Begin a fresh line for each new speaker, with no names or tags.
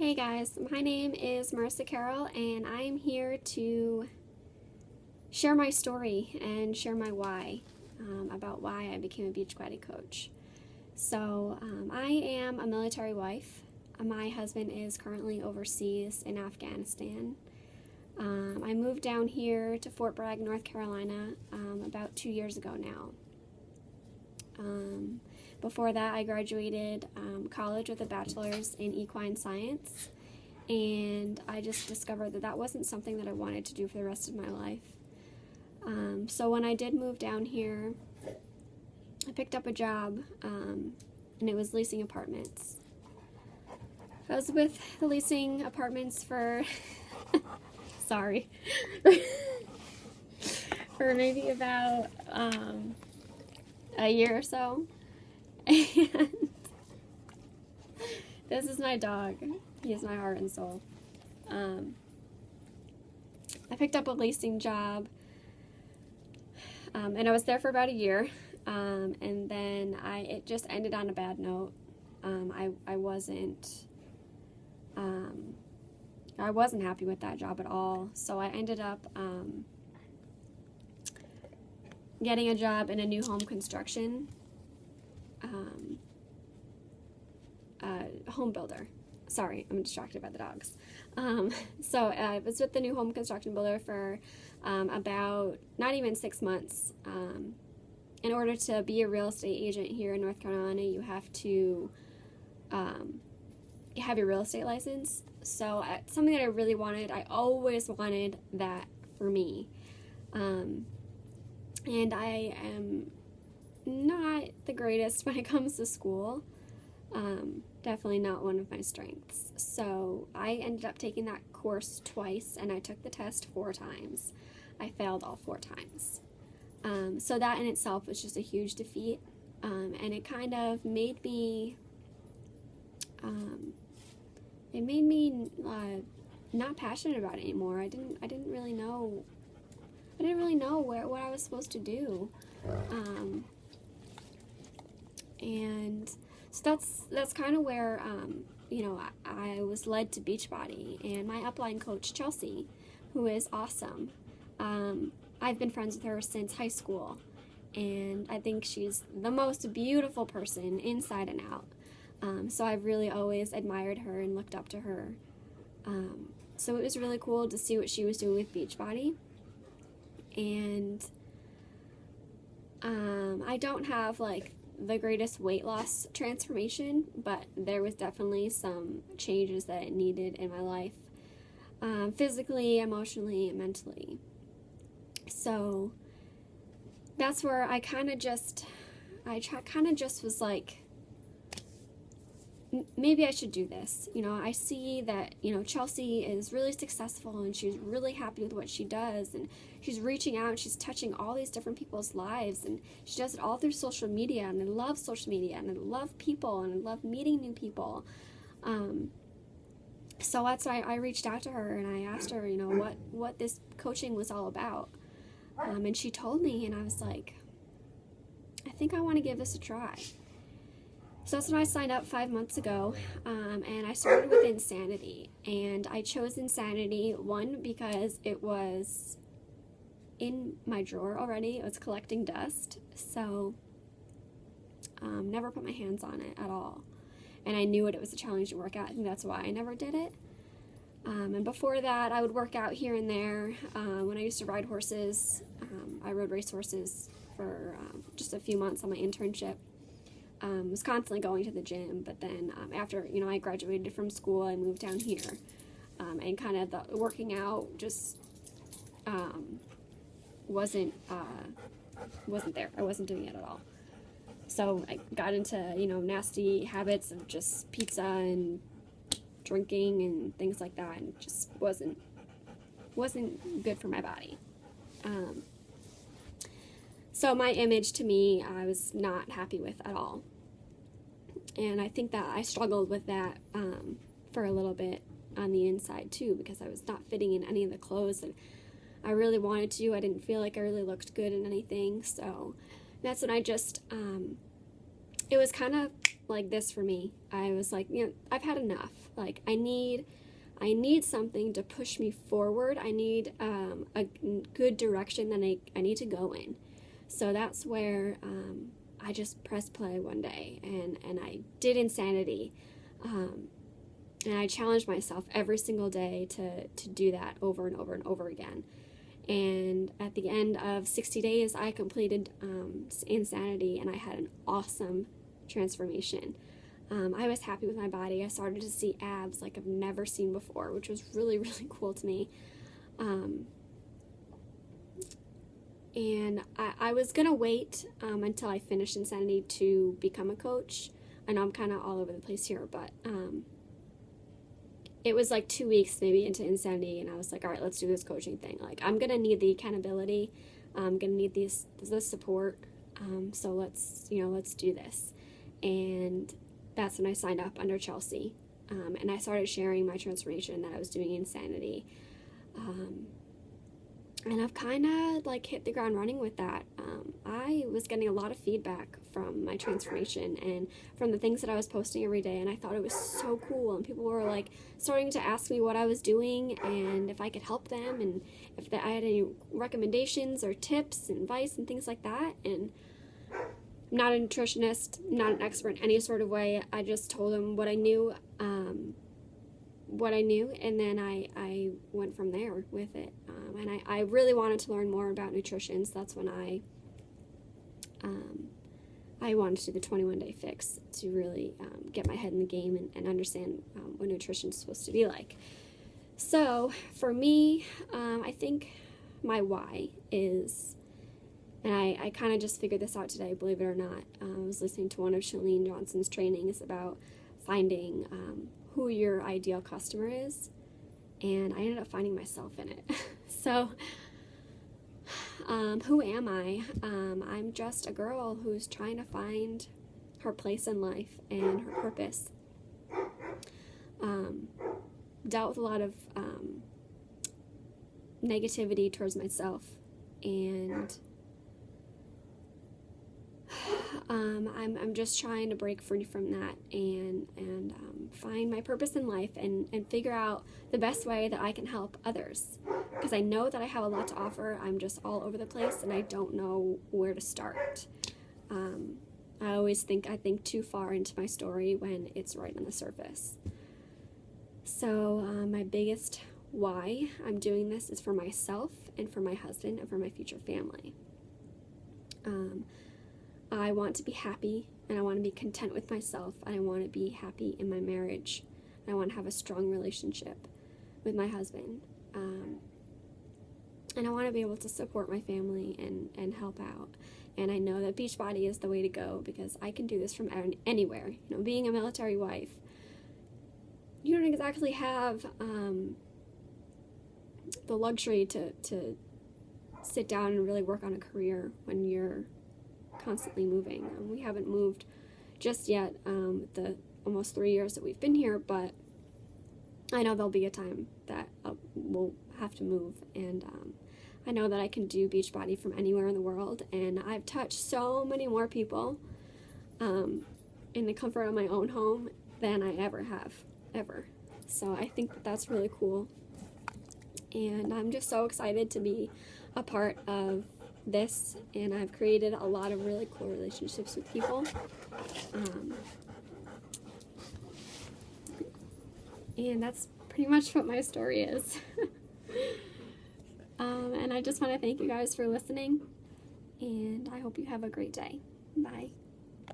Hey guys, my name is Marissa Carroll, and I'm here to share my story and share my why about why I became a Beachbody coach. I am a military wife. My husband is currently overseas in Afghanistan. I moved down here to Fort Bragg, North Carolina, about 2 years ago now. Before that, I graduated college with a bachelor's in equine science, and I just discovered that that wasn't something that I wanted to do for the rest of my life. So when I did move down here, I picked up a job, and it was leasing apartments. I was with the leasing apartments for, sorry, for maybe about a year or so. And this is my dog. He is my heart and soul. I picked up a leasing job, and I was there for about a year, and then it just ended on a bad note. I wasn't happy with that job at all, so I ended up getting a job in a new home construction home builder. Sorry, I'm distracted by the dogs. I was with the new home construction builder for about not even 6 months. In order to be a real estate agent here in North Carolina, you have to have your real estate license. So something that I really wanted, I always wanted that for me. And I am not the greatest when it comes to school. Definitely not one of my strengths. So I ended up taking that course twice, and I took the test 4 times. I failed all 4 times. So that in itself was just a huge defeat, and it kind of made me, not passionate about it anymore. I didn't really know what I was supposed to do. And so that's kind of where I was led to Beachbody, and my upline coach Chelsea, who is awesome. I've been friends with her since high school, and I think she's the most beautiful person inside and out. So I've really always admired her and looked up to her. So it was really cool to see what she was doing with Beachbody, and I don't have like the greatest weight loss transformation, but there was definitely some changes that it needed in my life, physically, emotionally, and mentally. So that's where I kind of just was like, maybe I should do this. I see that, Chelsea is really successful, and she's really happy with what she does, and she's reaching out, and she's touching all these different people's lives, and she does it all through social media, and I love social media, and I love people, and I love meeting new people. So that's why I reached out to her, and I asked her, what this coaching was all about. And she told me, and I was like, I think I want to give this a try. So that's when I signed up 5 months ago, and I started with Insanity. And I chose Insanity, one, because it was in my drawer already. It was collecting dust, so never put my hands on it at all. And I knew it was a challenging workout. I think that's why I never did it. And before that, I would work out here and there. When I used to ride horses, I rode race horses for just a few months on my internship. Was constantly going to the gym, but then after I graduated from school, I moved down here, and kind of the working out just wasn't there. I wasn't doing it at all. So I got into nasty habits of just pizza and drinking and things like that, and it just wasn't good for my body. So my image, to me, I was not happy with at all. And I think that I struggled with that for a little bit on the inside too, because I was not fitting in any of the clothes that I really wanted to. I didn't feel like I really looked good in anything. So that's when I just it was kind of like this for me. I was like, I've had enough. Like, I need something to push me forward. I need a good direction that I need to go in. So that's where I just pressed play one day, and I did Insanity. And I challenged myself every single day to do that over and over and over again. And at the end of 60 days, I completed Insanity, and I had an awesome transformation. I was happy with my body. I started to see abs like I've never seen before, which was really, really cool to me. And I was going to wait until I finished Insanity to become a coach. I know I'm kind of all over the place here, but it was like 2 weeks maybe into Insanity, and I was like, all right, let's do this coaching thing. Like, I'm going to need the accountability. I'm going to need this support. So let's do this. And that's when I signed up under Chelsea. And I started sharing my transformation that I was doing Insanity. And I've kind of like hit the ground running with that. I was getting a lot of feedback from my transformation and from the things that I was posting every day, and I thought it was so cool. And people were like starting to ask me what I was doing and if I could help them, and if I had any recommendations or tips and advice and things like that. And I'm not a nutritionist, not an expert in any sort of way. I just told them what I knew, and then I went from there with it. And I really wanted to learn more about nutrition, so that's when I wanted to do the 21-day fix to really get my head in the game and understand what nutrition is supposed to be like. So for me, I think my why is, and I kind of just figured this out today, believe it or not. I was listening to one of Chalene Johnson's trainings about finding who your ideal customer is, and I ended up finding myself in it. So, who am I? I'm just a girl who's trying to find her place in life and her purpose. Dealt with a lot of negativity towards myself, and I'm just trying to break free from that and find my purpose in life and figure out the best way that I can help others, because I know that I have a lot to offer. I'm just all over the place and I don't know where to start. I always think I think too far into my story when it's right on the surface. So my biggest why I'm doing this is for myself and for my husband and for my future family. I want to be happy, and I want to be content with myself, and I want to be happy in my marriage, and I want to have a strong relationship with my husband, and I want to be able to support my family and help out. And I know that Beachbody is the way to go, because I can do this from anywhere. Being a military wife, you don't exactly have the luxury to sit down and really work on a career when you're constantly moving. We haven't moved just yet, the almost 3 years that we've been here, but I know there'll be a time that we'll have to move, and I know that I can do Beachbody from anywhere in the world, and I've touched so many more people in the comfort of my own home than I ever have, ever. So I think that that's really cool, and I'm just so excited to be a part of this, and I've created a lot of really cool relationships with people. And that's pretty much what my story is. And I just want to thank you guys for listening, and I hope you have a great day. Bye.